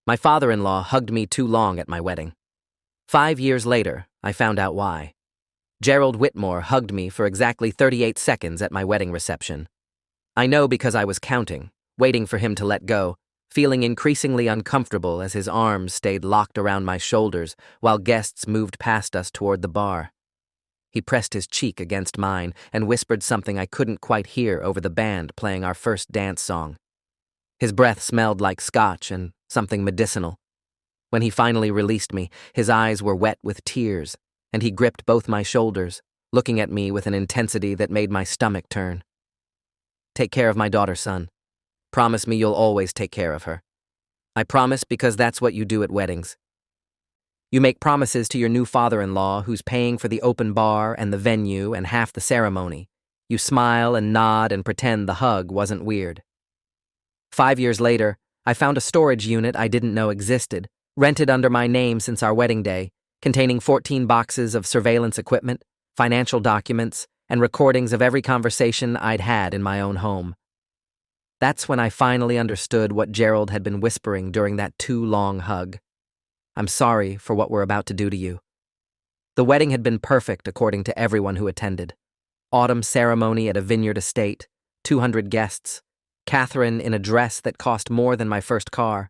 My father-in-law hugged me too long at my wedding. 5 years later, I found out why. Gerald Whitmore hugged me for exactly 38 seconds at my wedding reception. I know because I was counting, waiting for him to let go, feeling increasingly uncomfortable as his arms stayed locked around my shoulders while guests moved past us toward the bar. He pressed his cheek against mine and whispered something I couldn't quite hear over the band playing our first dance song. His breath smelled like scotch and something medicinal. When he finally released me, his eyes were wet with tears, and he gripped both my shoulders, looking at me with an intensity that made my stomach turn. "Take care of my daughter, son. Promise me you'll always take care of her." "I promise because that's what you do at weddings. You make promises to your new father-in-law who's paying for the open bar and the venue and half the ceremony. You smile and nod and pretend the hug wasn't weird." 5 years later, I found a storage unit I didn't know existed, rented under my name since our wedding day, containing 14 boxes of surveillance equipment, financial documents, and recordings of every conversation I'd had in my own home. That's when I finally understood what Gerald had been whispering during that too long hug. "I'm sorry for what we're about to do to you." The wedding had been perfect according to everyone who attended. Autumn ceremony at a vineyard estate, 200 guests, Catherine in a dress that cost more than my first car.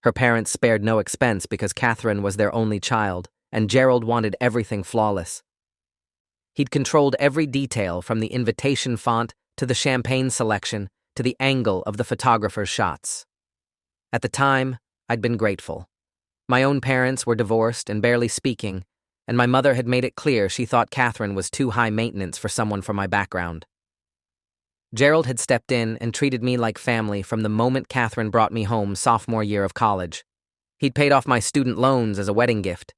Her parents spared no expense because Catherine was their only child, and Gerald wanted everything flawless. He'd controlled every detail from the invitation font to the champagne selection to the angle of the photographer's shots. At the time, I'd been grateful. My own parents were divorced and barely speaking, and my mother had made it clear she thought Catherine was too high maintenance for someone from my background. Gerald had stepped in and treated me like family from the moment Catherine brought me home sophomore year of college. He'd paid off my student loans as a wedding gift.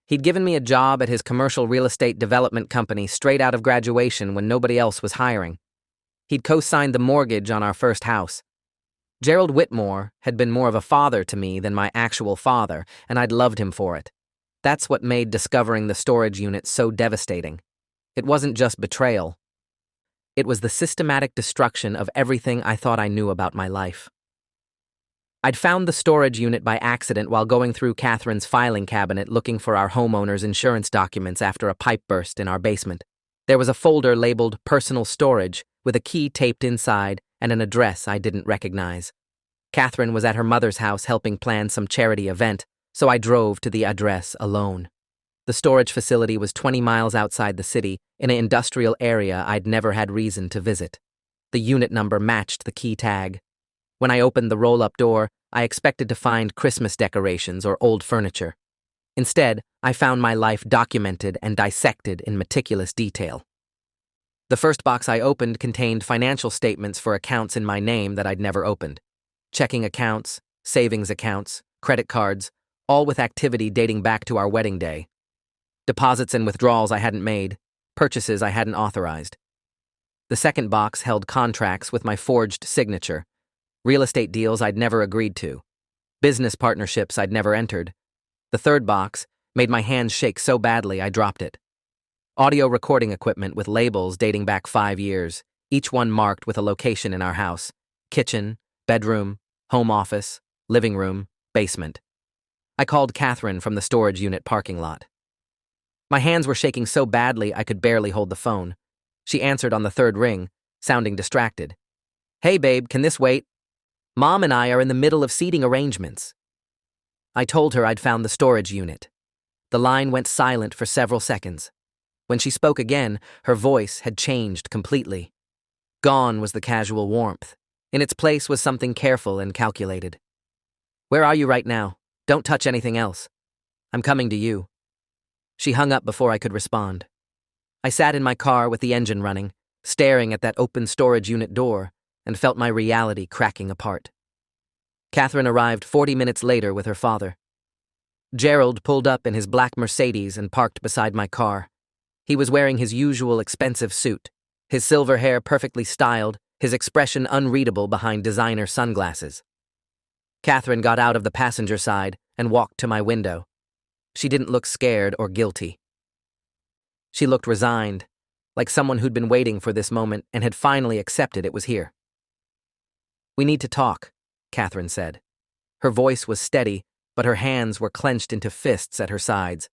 He'd given me a job at his commercial real estate development company straight out of graduation when nobody else was hiring. He'd co-signed the mortgage on our first house. Gerald Whitmore had been more of a father to me than my actual father, and I'd loved him for it. That's what made discovering the storage unit so devastating. It wasn't just betrayal. It was the systematic destruction of everything I thought I knew about my life. I'd found the storage unit by accident while going through Catherine's filing cabinet looking for our homeowner's insurance documents after a pipe burst in our basement. There was a folder labeled Personal Storage with a key taped inside and an address I didn't recognize. Catherine was at her mother's house helping plan some charity event, so I drove to the address alone. The storage facility was 20 miles outside the city, in an industrial area I'd never had reason to visit. The unit number matched the key tag. When I opened the roll-up door, I expected to find Christmas decorations or old furniture. Instead, I found my life documented and dissected in meticulous detail. The first box I opened contained financial statements for accounts in my name that I'd never opened. Checking accounts, savings accounts, credit cards, all with activity dating back to our wedding day. Deposits and withdrawals I hadn't made, purchases I hadn't authorized. The second box held contracts with my forged signature, real estate deals I'd never agreed to, business partnerships I'd never entered. The third box made my hands shake so badly I dropped it. Audio recording equipment with labels dating back 5 years, each one marked with a location in our house: kitchen, bedroom, home office, living room, basement. I called Catherine from the storage unit parking lot. My hands were shaking so badly I could barely hold the phone. She answered on the third ring, sounding distracted. "Hey babe, can this wait? Mom and I are in the middle of seating arrangements." I told her I'd found the storage unit. The line went silent for several seconds. When she spoke again, her voice had changed completely. Gone was the casual warmth. In its place was something careful and calculated. "Where are you right now? Don't touch anything else. I'm coming to you." She hung up before I could respond. I sat in my car with the engine running, staring at that open storage unit door, and felt my reality cracking apart. Catherine arrived 40 minutes later with her father. Gerald pulled up in his black Mercedes and parked beside my car. He was wearing his usual expensive suit, his silver hair perfectly styled, his expression unreadable behind designer sunglasses. Catherine got out of the passenger side and walked to my window. She didn't look scared or guilty. She looked resigned, like someone who'd been waiting for this moment and had finally accepted it was here. "We need to talk," Catherine said. Her voice was steady, but her hands were clenched into fists at her sides.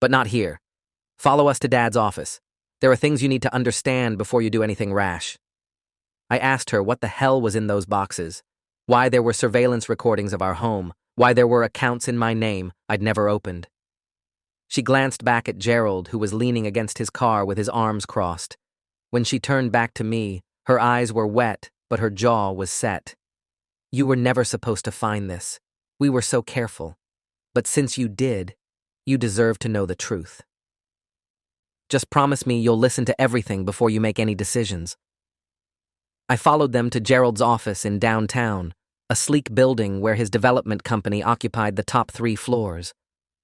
"But not here. Follow us to Dad's office. There are things you need to understand before you do anything rash." I asked her what the hell was in those boxes, why there were surveillance recordings of our home, why there were accounts in my name I'd never opened. She glanced back at Gerald, who was leaning against his car with his arms crossed. When she turned back to me, her eyes were wet, but her jaw was set. "You were never supposed to find this. We were so careful. But since you did, you deserve to know the truth. Just promise me you'll listen to everything before you make any decisions." I followed them to Gerald's office in downtown, a sleek building where his development company occupied the top 3 floors.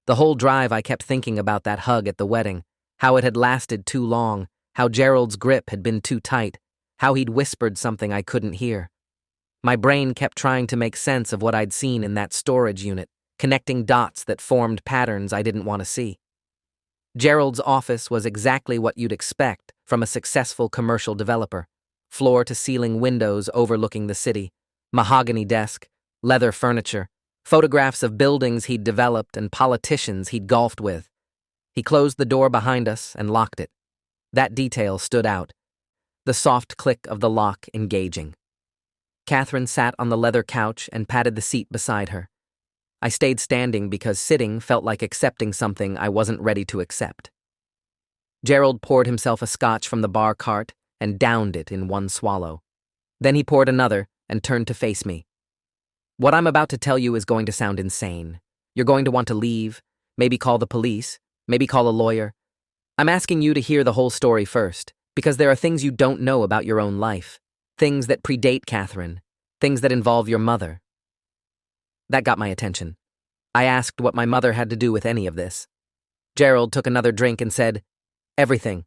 The whole drive I kept thinking about that hug at the wedding, how it had lasted too long, how Gerald's grip had been too tight, how he'd whispered something I couldn't hear. My brain kept trying to make sense of what I'd seen in that storage unit, connecting dots that formed patterns I didn't want to see. Gerald's office was exactly what you'd expect from a successful commercial developer. Floor-to-ceiling windows overlooking the city, mahogany desk, leather furniture, photographs of buildings he'd developed and politicians he'd golfed with. He closed the door behind us and locked it. That detail stood out, the soft click of the lock engaging. Catherine sat on the leather couch and patted the seat beside her. I stayed standing because sitting felt like accepting something I wasn't ready to accept. Gerald poured himself a scotch from the bar cart and downed it in one swallow. Then he poured another and turned to face me. "What I'm about to tell you is going to sound insane. You're going to want to leave, maybe call the police, maybe call a lawyer. I'm asking you to hear the whole story first, because there are things you don't know about your own life, things that predate Catherine, things that involve your mother." That got my attention. I asked what my mother had to do with any of this. Gerald took another drink and said, "Everything.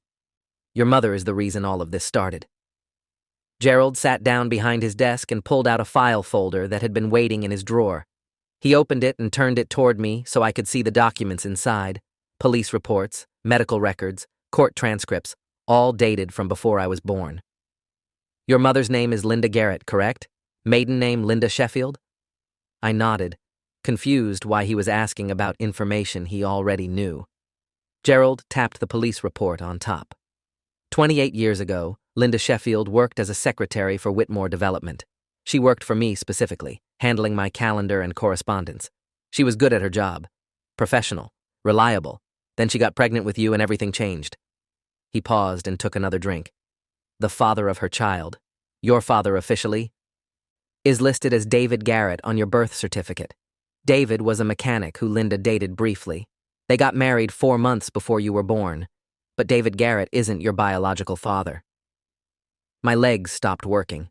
Your mother is the reason all of this started." Gerald sat down behind his desk and pulled out a file folder that had been waiting in his drawer. He opened it and turned it toward me so I could see the documents inside: police reports, medical records, court transcripts, all dated from before I was born. "Your mother's name is Linda Garrett, correct? Maiden name Linda Sheffield?" I nodded, confused why he was asking about information he already knew. Gerald tapped the police report on top. 28 years ago, Linda Sheffield worked as a secretary for Whitmore Development. She worked for me specifically, handling my calendar and correspondence. She was good at her job, professional, reliable. Then she got pregnant with you and everything changed. He paused and took another drink. "The father of her child, your father officially, is listed as David Garrett on your birth certificate. David was a mechanic who Linda dated briefly. They got married 4 months before you were born, but David Garrett isn't your biological father." My legs stopped working.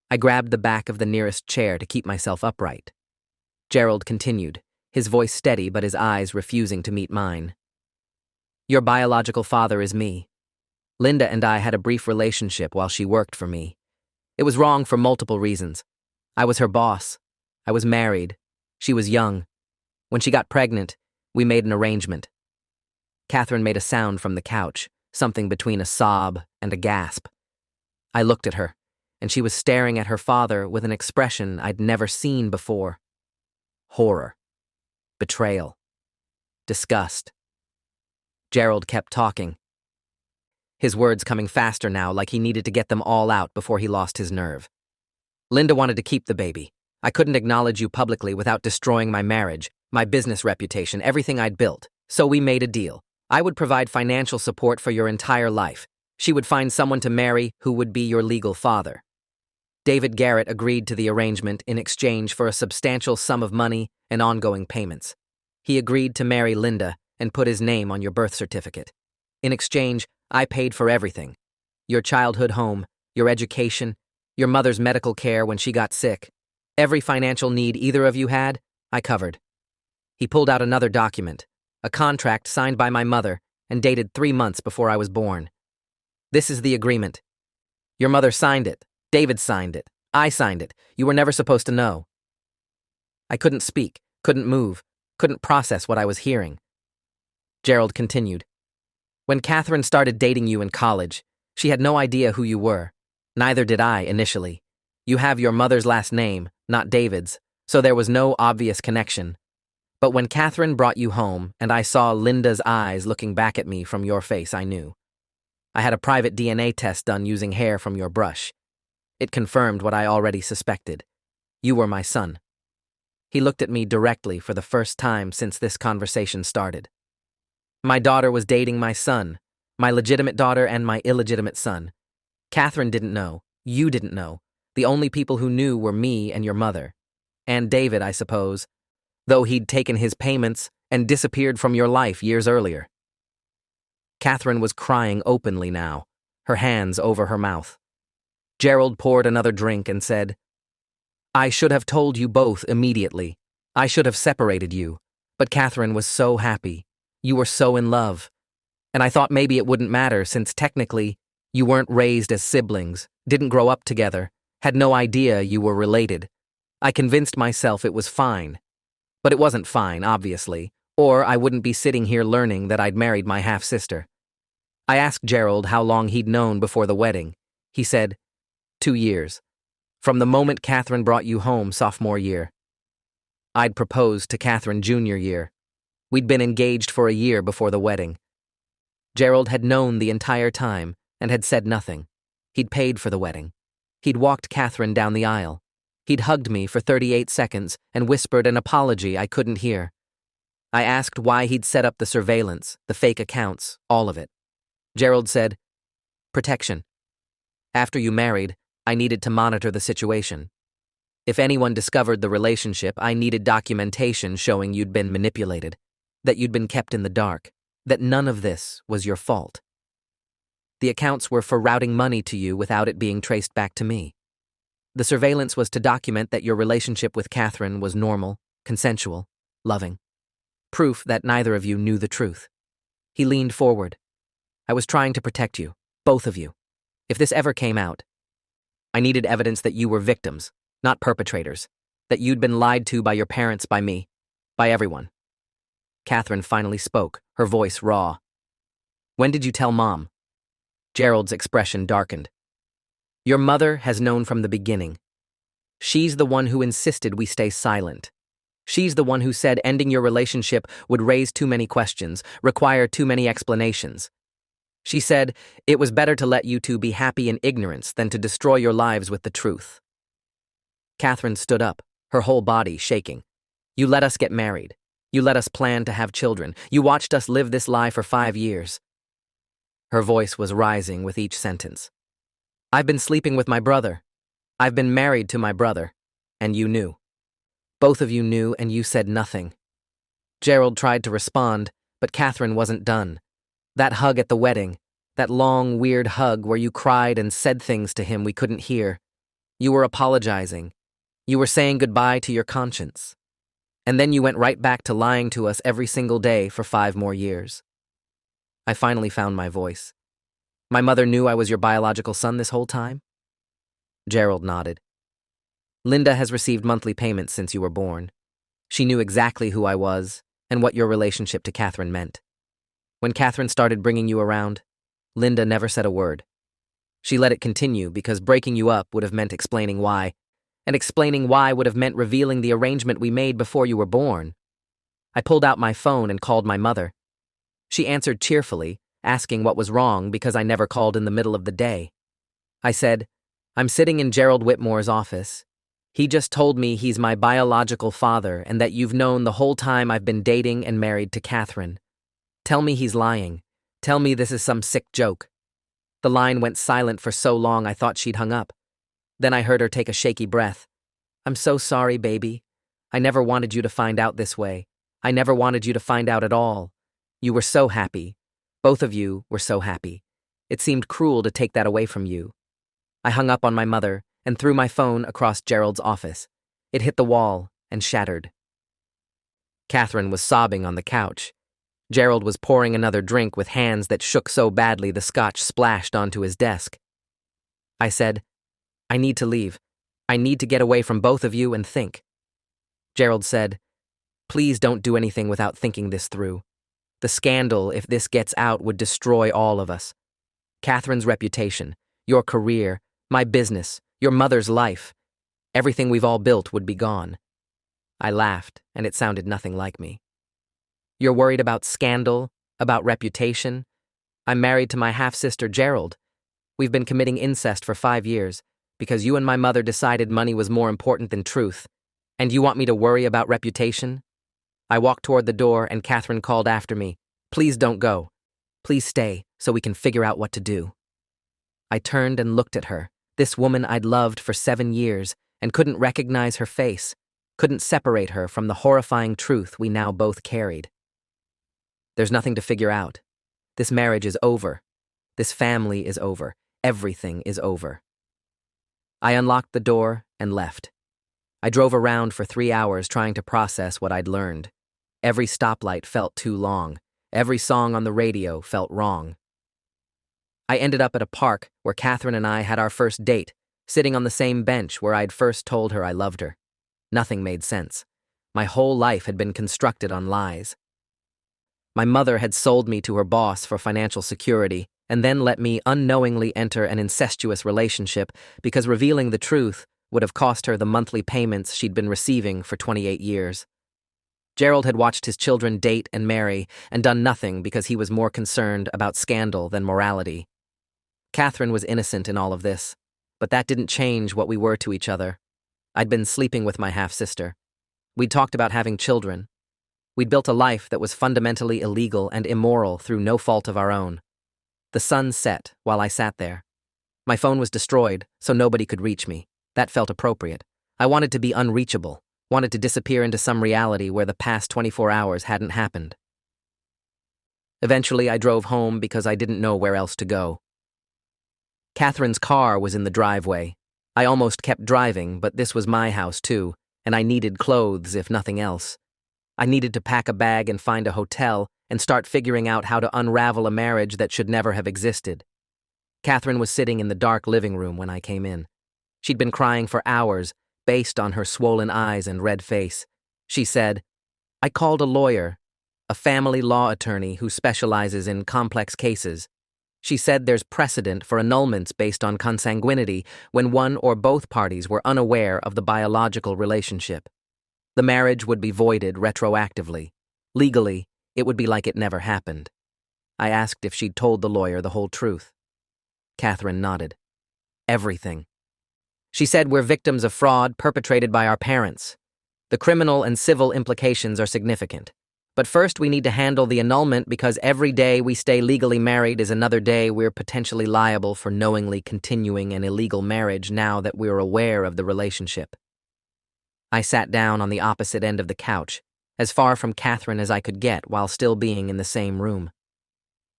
I grabbed the back of the nearest chair to keep myself upright. Gerald continued, his voice steady but his eyes refusing to meet mine. "Your biological father is me. Linda and I had a brief relationship while she worked for me. It was wrong for multiple reasons. I was her boss. I was married. She was young. When she got pregnant, we made an arrangement." Catherine made a sound from the couch, something between a sob and a gasp. I looked at her, and she was staring at her father with an expression I'd never seen before. Horror. Betrayal. Disgust. Gerald kept talking, his words coming faster now, like he needed to get them all out before he lost his nerve. "Linda wanted to keep the baby. I couldn't acknowledge you publicly without destroying my marriage, my business reputation, everything I'd built. So we made a deal. I would provide financial support for your entire life. She would find someone to marry who would be your legal father." David Garrett agreed to the arrangement in exchange for a substantial sum of money and ongoing payments. He agreed to marry Linda and put his name on your birth certificate. In exchange, I paid for everything: your childhood home, your education, your mother's medical care when she got sick. Every financial need either of you had, I covered. He pulled out another document, a contract signed by my mother and dated 3 months before I was born. "This is the agreement. Your mother signed it. David signed it. I signed it. You were never supposed to know." I couldn't speak, couldn't move, couldn't process what I was hearing. Gerald continued. "When Catherine started dating you in college, she had no idea who you were. Neither did I initially. You have your mother's last name, not David's, so there was no obvious connection. But when Catherine brought you home and I saw Linda's eyes looking back at me from your face, I knew. I had a private DNA test done using hair from your brush. It confirmed what I already suspected. You were my son. He looked at me directly for the first time since this conversation started. My daughter was dating my son, my legitimate daughter and my illegitimate son. Catherine didn't know. You didn't know. The only people who knew were me and your mother. And David, I suppose, though he'd taken his payments and disappeared from your life years earlier. Catherine was crying openly now, her hands over her mouth. Gerald poured another drink and said, I should have told you both immediately. I should have separated you. But Catherine was so happy. You were so in love. And I thought maybe it wouldn't matter since technically you weren't raised as siblings, didn't grow up together, had no idea you were related. I convinced myself it was fine. But it wasn't fine, obviously, or I wouldn't be sitting here learning that I'd married my half-sister. I asked Gerald how long he'd known before the wedding. He said, 2 years. From the moment Catherine brought you home sophomore year. I'd proposed to Catherine junior year. We'd been engaged for a year before the wedding. Gerald had known the entire time and had said nothing. He'd paid for the wedding. He'd walked Catherine down the aisle. He'd hugged me for 38 seconds and whispered an apology I couldn't hear. I asked why he'd set up the surveillance, the fake accounts, all of it. Gerald said, protection. After you married, I needed to monitor the situation. If anyone discovered the relationship, I needed documentation showing you'd been manipulated, that you'd been kept in the dark, that none of this was your fault. The accounts were for routing money to you without it being traced back to me. The surveillance was to document that your relationship with Catherine was normal, consensual, loving. Proof that neither of you knew the truth. He leaned forward. I was trying to protect you, both of you. If this ever came out, I needed evidence that you were victims, not perpetrators, that you'd been lied to by your parents, by me, by everyone. Catherine finally spoke, her voice raw. When did you tell Mom? Gerald's expression darkened. Your mother has known from the beginning. She's the one who insisted we stay silent. She's the one who said ending your relationship would raise too many questions, require too many explanations. She said it was better to let you two be happy in ignorance than to destroy your lives with the truth. Catherine stood up, her whole body shaking. You let us get married. You let us plan to have children. You watched us live this lie for 5 years. Her voice was rising with each sentence. I've been sleeping with my brother. I've been married to my brother. And you knew. Both of you knew and you said nothing. Gerald tried to respond, but Catherine wasn't done. That hug at the wedding, that long, weird hug where you cried and said things to him we couldn't hear. You were apologizing. You were saying goodbye to your conscience. And then you went right back to lying to us every single day for 5 more years. I finally found my voice. My mother knew I was your biological son this whole time? Gerald nodded. Linda has received monthly payments since you were born. She knew exactly who I was and what your relationship to Catherine meant. When Catherine started bringing you around, Linda never said a word. She let it continue because breaking you up would have meant explaining why, and explaining why would have meant revealing the arrangement we made before you were born. I pulled out my phone and called my mother. She answered cheerfully, asking what was wrong because I never called in the middle of the day. I said, I'm sitting in Gerald Whitmore's office. He just told me he's my biological father and that you've known the whole time I've been dating and married to Catherine. Tell me he's lying. Tell me this is some sick joke. The line went silent for so long I thought she'd hung up. Then I heard her take a shaky breath. I'm so sorry, baby. I never wanted you to find out this way. I never wanted you to find out at all. You were so happy. Both of you were so happy. It seemed cruel to take that away from you. I hung up on my mother and threw my phone across Gerald's office. It hit the wall and shattered. Catherine was sobbing on the couch. Gerald was pouring another drink with hands that shook so badly the scotch splashed onto his desk. I said, I need to leave. I need to get away from both of you and think. Gerald said, please don't do anything without thinking this through. The scandal, if this gets out, would destroy all of us. Catherine's reputation, your career, my business, your mother's life. Everything we've all built would be gone. I laughed, and it sounded nothing like me. You're worried about scandal, about reputation? I'm married to my half-sister Gerald. We've been committing incest for 5 years because you and my mother decided money was more important than truth. And you want me to worry about reputation? I walked toward the door and Catherine called after me. Please don't go. Please stay so we can figure out what to do. I turned and looked at her, this woman I'd loved for 7 years, and couldn't recognize her face, couldn't separate her from the horrifying truth we now both carried. There's nothing to figure out. This marriage is over. This family is over. Everything is over. I unlocked the door and left. I drove around for 3 hours trying to process what I'd learned. Every stoplight felt too long. Every song on the radio felt wrong. I ended up at a park where Catherine and I had our first date, sitting on the same bench where I'd first told her I loved her. Nothing made sense. My whole life had been constructed on lies. My mother had sold me to her boss for financial security and then let me unknowingly enter an incestuous relationship because revealing the truth would have cost her the monthly payments she'd been receiving for 28 years. Gerald had watched his children date and marry and done nothing because he was more concerned about scandal than morality. Catherine was innocent in all of this, but that didn't change what we were to each other. I'd been sleeping with my half-sister. We'd talked about having children. We'd built a life that was fundamentally illegal and immoral through no fault of our own. The sun set while I sat there. My phone was destroyed, so nobody could reach me. That felt appropriate. I wanted to be unreachable, wanted to disappear into some reality where the past 24 hours hadn't happened. Eventually, I drove home because I didn't know where else to go. Catherine's car was in the driveway. I almost kept driving, but this was my house too, and I needed clothes if nothing else. I needed to pack a bag and find a hotel and start figuring out how to unravel a marriage that should never have existed. Catherine was sitting in the dark living room when I came in. She'd been crying for hours, based on her swollen eyes and red face. She said, "I called a lawyer, a family law attorney who specializes in complex cases. She said there's precedent for annulments based on consanguinity when one or both parties were unaware of the biological relationship. The marriage would be voided retroactively. Legally, it would be like it never happened." I asked if she'd told the lawyer the whole truth. Catherine nodded. Everything. She said we're victims of fraud perpetrated by our parents. The criminal and civil implications are significant. But first we need to handle the annulment because every day we stay legally married is another day we're potentially liable for knowingly continuing an illegal marriage now that we're aware of the relationship. I sat down on the opposite end of the couch, as far from Catherine as I could get while still being in the same room.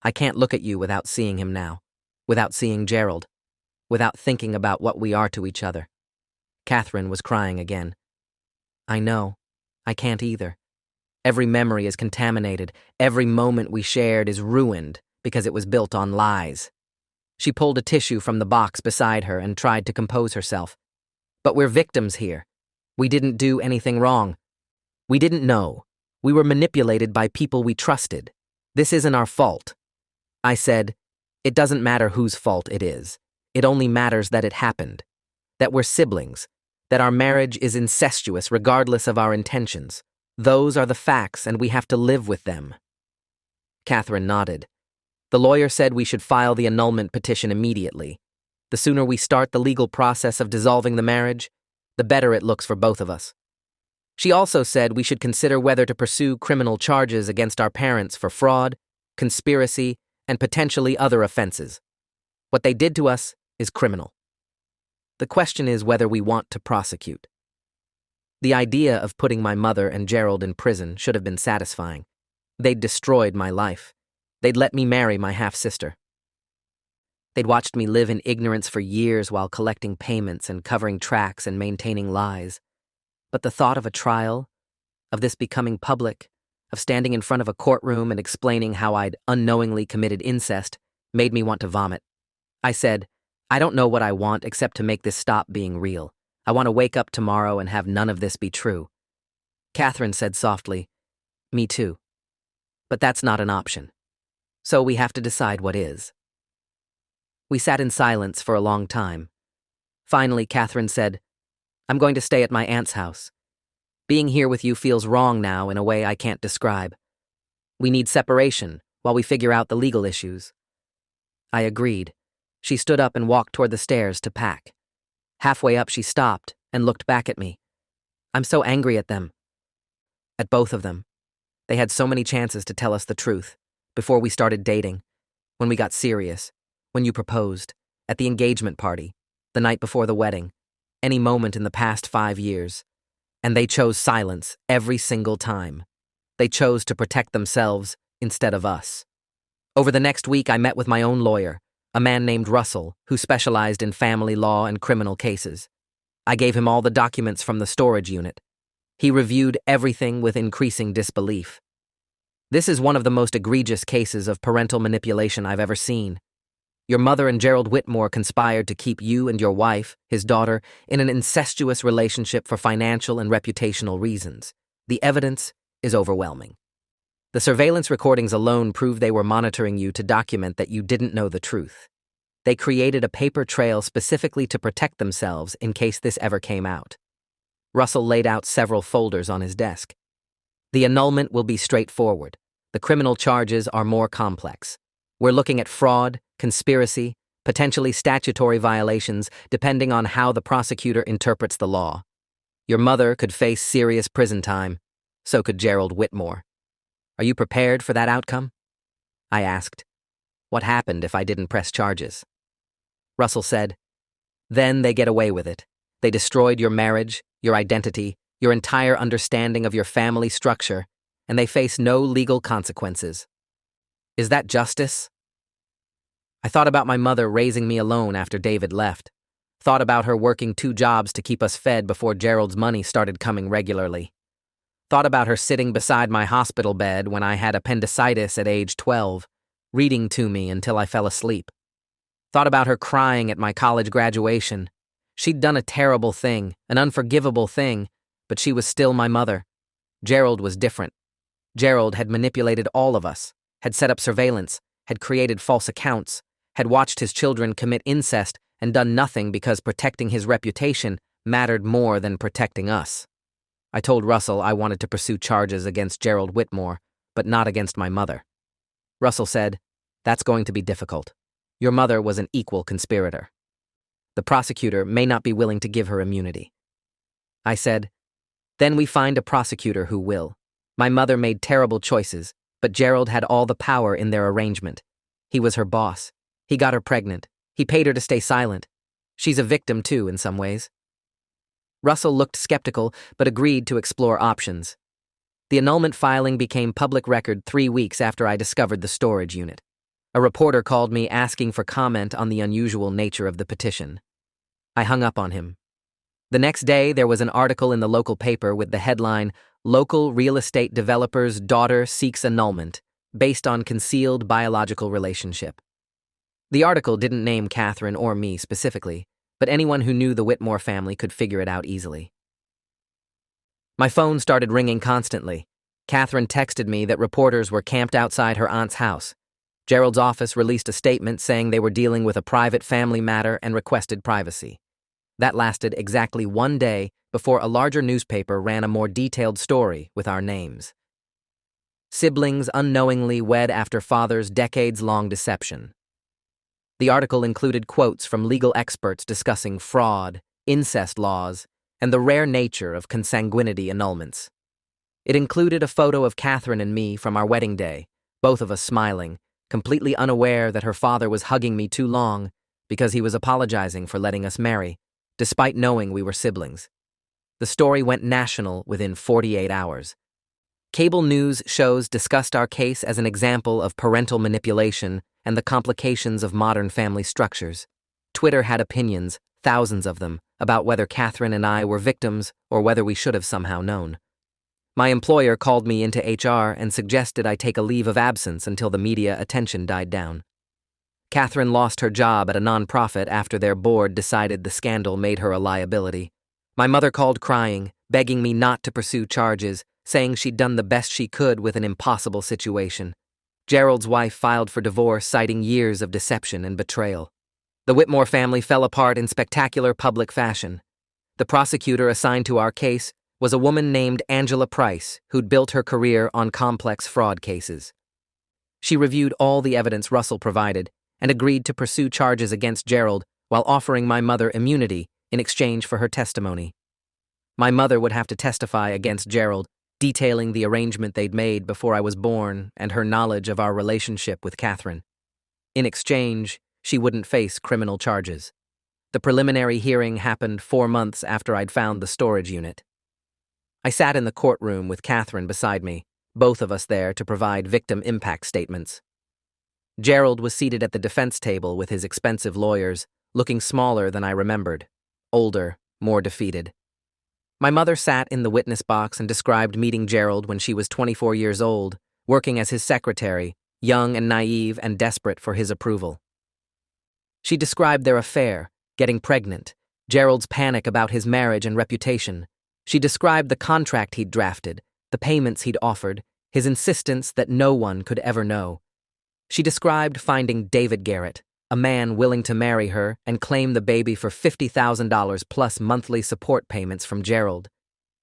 I can't look at you without seeing him now, without seeing Gerald, without thinking about what we are to each other. Catherine was crying again. I know. I can't either. Every memory is contaminated. Every moment we shared is ruined because it was built on lies. She pulled a tissue from the box beside her and tried to compose herself. But we're victims here. We didn't do anything wrong. We didn't know. We were manipulated by people we trusted. This isn't our fault. I said, it doesn't matter whose fault it is. It only matters that it happened. That we're siblings. That our marriage is incestuous regardless of our intentions. Those are the facts and we have to live with them. Catherine nodded. The lawyer said we should file the annulment petition immediately. The sooner we start the legal process of dissolving the marriage, the better it looks for both of us. She also said we should consider whether to pursue criminal charges against our parents for fraud, conspiracy, and potentially other offenses. What they did to us is criminal. The question is whether we want to prosecute. The idea of putting my mother and Gerald in prison should have been satisfying. They'd destroyed my life. They'd let me marry my half-sister. They'd watched me live in ignorance for years while collecting payments and covering tracks and maintaining lies. But the thought of a trial, of this becoming public, of standing in front of a courtroom and explaining how I'd unknowingly committed incest, made me want to vomit. I said, I don't know what I want except to make this stop being real. I want to wake up tomorrow and have none of this be true. Catherine said softly, Me too. But that's not an option. So we have to decide what is. We sat in silence for a long time. Finally, Catherine said, I'm going to stay at my aunt's house. Being here with you feels wrong now in a way I can't describe. We need separation while we figure out the legal issues." I agreed. She stood up and walked toward the stairs to pack. Halfway up, she stopped and looked back at me. "I'm so angry at them." At both of them. They had so many chances to tell us the truth. Before we started dating, when we got serious, when you proposed, at the engagement party, the night before the wedding, any moment in the past 5 years. And they chose silence every single time. They chose to protect themselves instead of us. Over the next week, I met with my own lawyer, a man named Russell, who specialized in family law and criminal cases. I gave him all the documents from the storage unit. He reviewed everything with increasing disbelief. "This is one of the most egregious cases of parental manipulation I've ever seen. Your mother and Gerald Whitmore conspired to keep you and your wife, his daughter, in an incestuous relationship for financial and reputational reasons. The evidence is overwhelming. The surveillance recordings alone prove they were monitoring you to document that you didn't know the truth. They created a paper trail specifically to protect themselves in case this ever came out." Russell laid out several folders on his desk. "The annulment will be straightforward. The criminal charges are more complex. We're looking at fraud, conspiracy, potentially statutory violations, depending on how the prosecutor interprets the law. Your mother could face serious prison time. So could Gerald Whitmore. Are you prepared for that outcome?" I asked. "What happened if I didn't press charges?" Russell said, "Then they get away with it. They destroyed your marriage, your identity, your entire understanding of your family structure, and they face no legal consequences. Is that justice?" I thought about my mother raising me alone after David left. Thought about her working 2 jobs to keep us fed before Gerald's money started coming regularly. Thought about her sitting beside my hospital bed when I had appendicitis at age 12, reading to me until I fell asleep. Thought about her crying at my college graduation. She'd done a terrible thing, an unforgivable thing, but she was still my mother. Gerald was different. Gerald had manipulated all of us, had set up surveillance, had created false accounts, had watched his children commit incest, and done nothing because protecting his reputation mattered more than protecting us. I told Russell I wanted to pursue charges against Gerald Whitmore, but not against my mother. Russell said, "That's going to be difficult. Your mother was an equal conspirator. The prosecutor may not be willing to give her immunity." I said, "Then we find a prosecutor who will. My mother made terrible choices, but Gerald had all the power in their arrangement. He was her boss. He got her pregnant. He paid her to stay silent. She's a victim, too, in some ways." Russell looked skeptical, but agreed to explore options. The annulment filing became public record 3 weeks after I discovered the storage unit. A reporter called me asking for comment on the unusual nature of the petition. I hung up on him. The next day, there was an article in the local paper with the headline, "Local Real Estate Developer's Daughter Seeks Annulment, Based on Concealed Biological Relationship." The article didn't name Catherine or me specifically, but anyone who knew the Whitmore family could figure it out easily. My phone started ringing constantly. Catherine texted me that reporters were camped outside her aunt's house. Gerald's office released a statement saying they were dealing with a private family matter and requested privacy. That lasted exactly 1 day before a larger newspaper ran a more detailed story with our names. Siblings unknowingly wed after father's decades-long deception. The article included quotes from legal experts discussing fraud, incest laws, and the rare nature of consanguinity annulments. It included a photo of Catherine and me from our wedding day, both of us smiling, completely unaware that her father was hugging me too long because he was apologizing for letting us marry, despite knowing we were siblings. The story went national within 48 hours. Cable news shows discussed our case as an example of parental manipulation and the complications of modern family structures. Twitter had opinions, thousands of them, about whether Catherine and I were victims or whether we should have somehow known. My employer called me into HR and suggested I take a leave of absence until the media attention died down. Catherine lost her job at a nonprofit after their board decided the scandal made her a liability. My mother called crying, begging me not to pursue charges, saying she'd done the best she could with an impossible situation. Gerald's wife filed for divorce, citing years of deception and betrayal. The Whitmore family fell apart in spectacular public fashion. The prosecutor assigned to our case was a woman named Angela Price who'd built her career on complex fraud cases. She reviewed all the evidence Russell provided and agreed to pursue charges against Gerald while offering my mother immunity in exchange for her testimony. My mother would have to testify against Gerald, detailing the arrangement they'd made before I was born and her knowledge of our relationship with Catherine. In exchange, she wouldn't face criminal charges. The preliminary hearing happened 4 months after I'd found the storage unit. I sat in the courtroom with Catherine beside me, both of us there to provide victim impact statements. Gerald was seated at the defense table with his expensive lawyers, looking smaller than I remembered, older, more defeated. My mother sat in the witness box and described meeting Gerald when she was 24 years old, working as his secretary, young and naive and desperate for his approval. She described their affair, getting pregnant, Gerald's panic about his marriage and reputation. She described the contract he'd drafted, the payments he'd offered, his insistence that no one could ever know. She described finding David Garrett, a man willing to marry her and claim the baby for $50,000 plus monthly support payments from Gerald.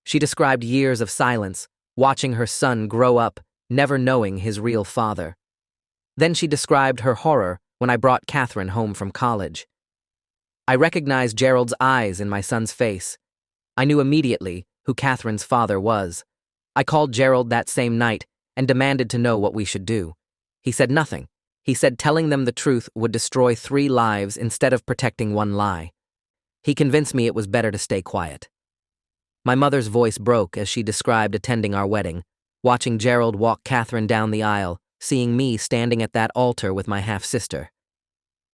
She described years of silence, watching her son grow up, never knowing his real father. Then she described her horror when I brought Catherine home from college. I recognized Gerald's eyes in my son's face. I knew immediately who Catherine's father was. I called Gerald that same night and demanded to know what we should do. He said nothing. He said telling them the truth would destroy 3 lives instead of protecting 1 lie. He convinced me it was better to stay quiet. My mother's voice broke as she described attending our wedding, watching Gerald walk Catherine down the aisle, seeing me standing at that altar with my half-sister.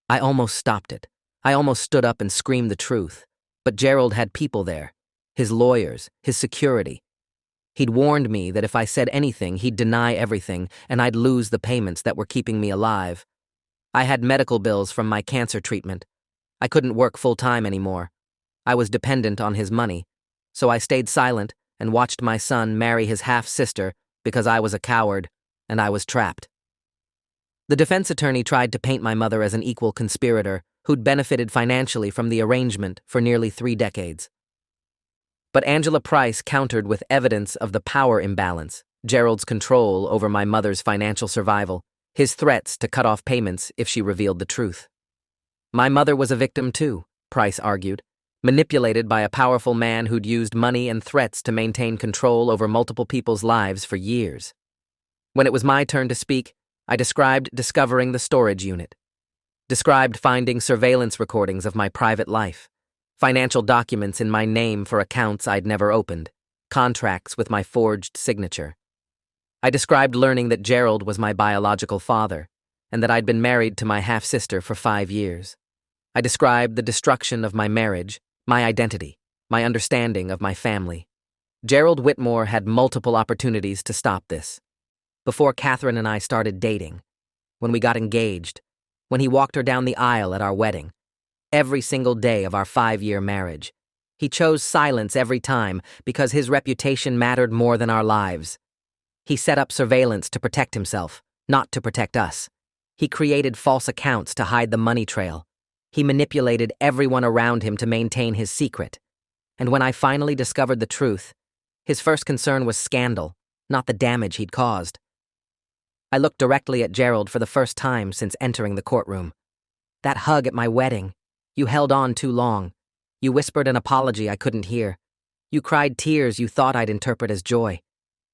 I almost stopped it. I almost stood up and screamed the truth. But Gerald had people there, his lawyers, his security. He'd warned me that if I said anything, he'd deny everything, and I'd lose the payments that were keeping me alive. I had medical bills from my cancer treatment. I couldn't work full-time anymore. I was dependent on his money, so I stayed silent and watched my son marry his half-sister because I was a coward, and I was trapped. The defense attorney tried to paint my mother as an equal conspirator who'd benefited financially from the arrangement for nearly 3 decades. But Angela Price countered with evidence of the power imbalance, Gerald's control over my mother's financial survival, his threats to cut off payments if she revealed the truth. My mother was a victim too, Price argued, manipulated by a powerful man who'd used money and threats to maintain control over multiple people's lives for years. When it was my turn to speak, I described discovering the storage unit, described finding surveillance recordings of my private life, financial documents in my name for accounts I'd never opened, contracts with my forged signature. I described learning that Gerald was my biological father, and that I'd been married to my half-sister for 5 years. I described the destruction of my marriage, my identity, my understanding of my family. Gerald Whitmore had multiple opportunities to stop this. Before Catherine and I started dating, when we got engaged, when he walked her down the aisle at our wedding, every single day of our 5-year marriage. He chose silence every time because his reputation mattered more than our lives. He set up surveillance to protect himself, not to protect us. He created false accounts to hide the money trail. He manipulated everyone around him to maintain his secret. And when I finally discovered the truth, his first concern was scandal, not the damage he'd caused. I looked directly at Gerald for the first time since entering the courtroom. That hug at my wedding. You held on too long. You whispered an apology I couldn't hear. You cried tears you thought I'd interpret as joy.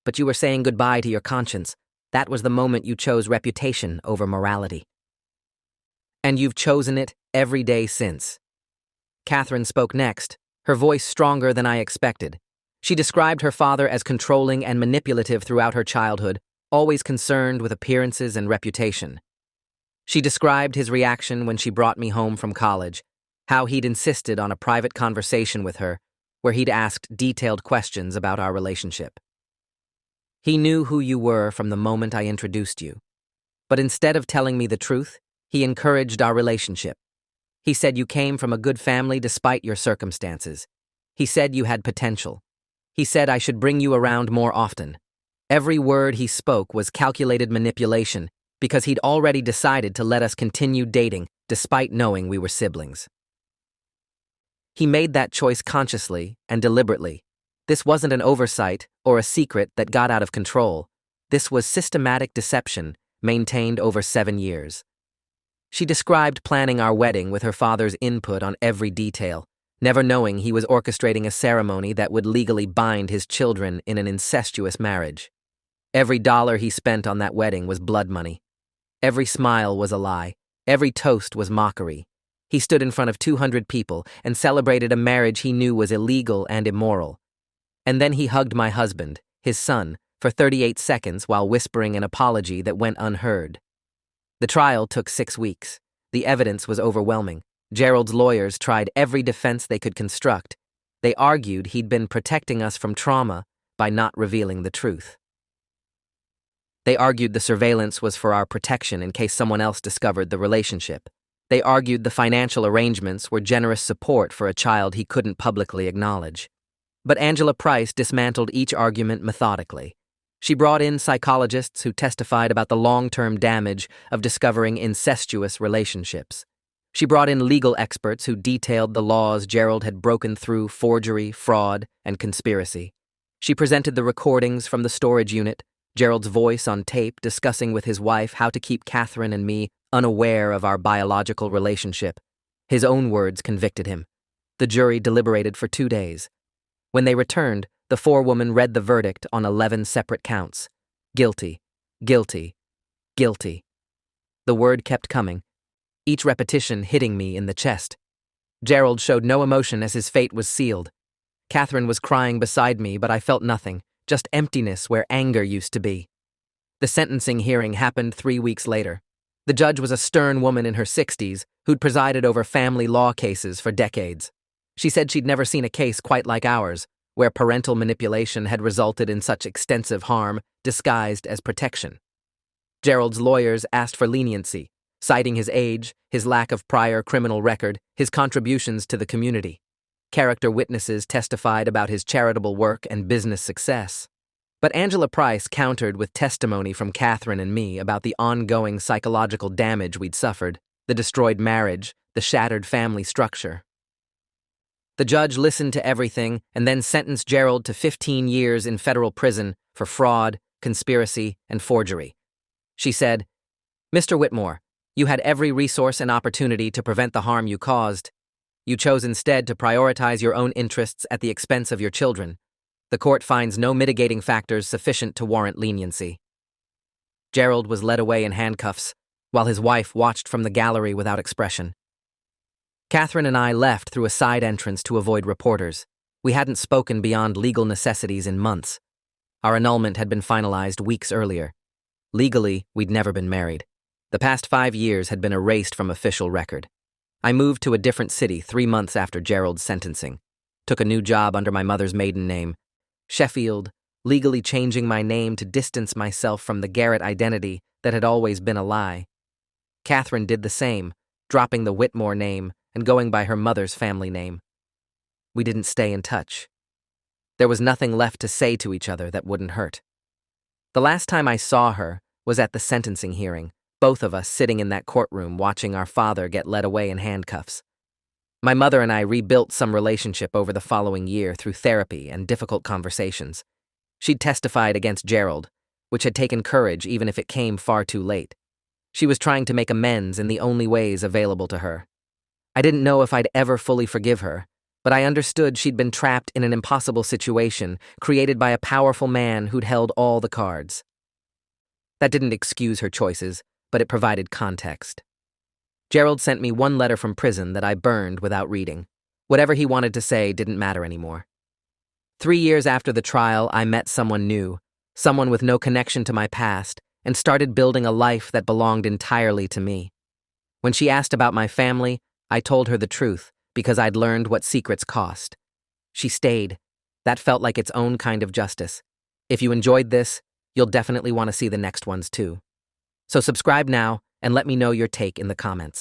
But you were saying goodbye to your conscience. That was the moment you chose reputation over morality. And you've chosen it every day since. Catherine spoke next, her voice stronger than I expected. She described her father as controlling and manipulative throughout her childhood, always concerned with appearances and reputation. She described his reaction when she brought me home from college, how he'd insisted on a private conversation with her, where he'd asked detailed questions about our relationship. He knew who you were from the moment I introduced you. But instead of telling me the truth, he encouraged our relationship. He said you came from a good family despite your circumstances. He said you had potential. He said I should bring you around more often. Every word he spoke was calculated manipulation, because he'd already decided to let us continue dating despite knowing we were siblings. He made that choice consciously and deliberately. This wasn't an oversight or a secret that got out of control. This was systematic deception maintained over 7 years. She described planning our wedding with her father's input on every detail, never knowing he was orchestrating a ceremony that would legally bind his children in an incestuous marriage. Every dollar he spent on that wedding was blood money. Every smile was a lie. Every toast was mockery. He stood in front of 200 people and celebrated a marriage he knew was illegal and immoral. And then he hugged my husband, his son, for 38 seconds while whispering an apology that went unheard. The trial took 6 weeks. The evidence was overwhelming. Gerald's lawyers tried every defense they could construct. They argued he'd been protecting us from trauma by not revealing the truth. They argued the surveillance was for our protection in case someone else discovered the relationship. They argued the financial arrangements were generous support for a child he couldn't publicly acknowledge. But Angela Price dismantled each argument methodically. She brought in psychologists who testified about the long-term damage of discovering incestuous relationships. She brought in legal experts who detailed the laws Gerald had broken through forgery, fraud, and conspiracy. She presented the recordings from the storage unit, Gerald's voice on tape discussing with his wife how to keep Catherine and me unaware of our biological relationship. His own words convicted him. The jury deliberated for 2 days. When they returned, the forewoman read the verdict on 11 separate counts. Guilty, guilty, guilty. The word kept coming, each repetition hitting me in the chest. Gerald showed no emotion as his fate was sealed. Catherine was crying beside me, but I felt nothing, just emptiness where anger used to be. The sentencing hearing happened 3 weeks later. The judge was a stern woman in her 60s who'd presided over family law cases for decades. She said she'd never seen a case quite like ours, where parental manipulation had resulted in such extensive harm disguised as protection. Gerald's lawyers asked for leniency, citing his age, his lack of prior criminal record, his contributions to the community. Character witnesses testified about his charitable work and business success. But Angela Price countered with testimony from Catherine and me about the ongoing psychological damage we'd suffered, the destroyed marriage, the shattered family structure. The judge listened to everything and then sentenced Gerald to 15 years in federal prison for fraud, conspiracy, and forgery. She said, "Mr. Whitmore, you had every resource and opportunity to prevent the harm you caused. You chose instead to prioritize your own interests at the expense of your children. The court finds no mitigating factors sufficient to warrant leniency." Gerald was led away in handcuffs, while his wife watched from the gallery without expression. Catherine and I left through a side entrance to avoid reporters. We hadn't spoken beyond legal necessities in months. Our annulment had been finalized weeks earlier. Legally, we'd never been married. The past 5 years had been erased from official record. I moved to a different city 3 months after Gerald's sentencing. Took a new job under my mother's maiden name, Sheffield, legally changing my name to distance myself from the Garrett identity that had always been a lie. Catherine did the same, dropping the Whitmore name and going by her mother's family name. We didn't stay in touch. There was nothing left to say to each other that wouldn't hurt. The last time I saw her was at the sentencing hearing, both of us sitting in that courtroom watching our father get led away in handcuffs. My mother and I rebuilt some relationship over the following year through therapy and difficult conversations. She'd testified against Gerald, which had taken courage even if it came far too late. She was trying to make amends in the only ways available to her. I didn't know if I'd ever fully forgive her, but I understood she'd been trapped in an impossible situation created by a powerful man who'd held all the cards. That didn't excuse her choices, but it provided context. Gerald sent me one letter from prison that I burned without reading. Whatever he wanted to say didn't matter anymore. 3 years after the trial, I met someone new, someone with no connection to my past, and started building a life that belonged entirely to me. When she asked about my family, I told her the truth, because I'd learned what secrets cost. She stayed. That felt like its own kind of justice. If you enjoyed this, you'll definitely want to see the next ones too. So subscribe now and let me know your take in the comments.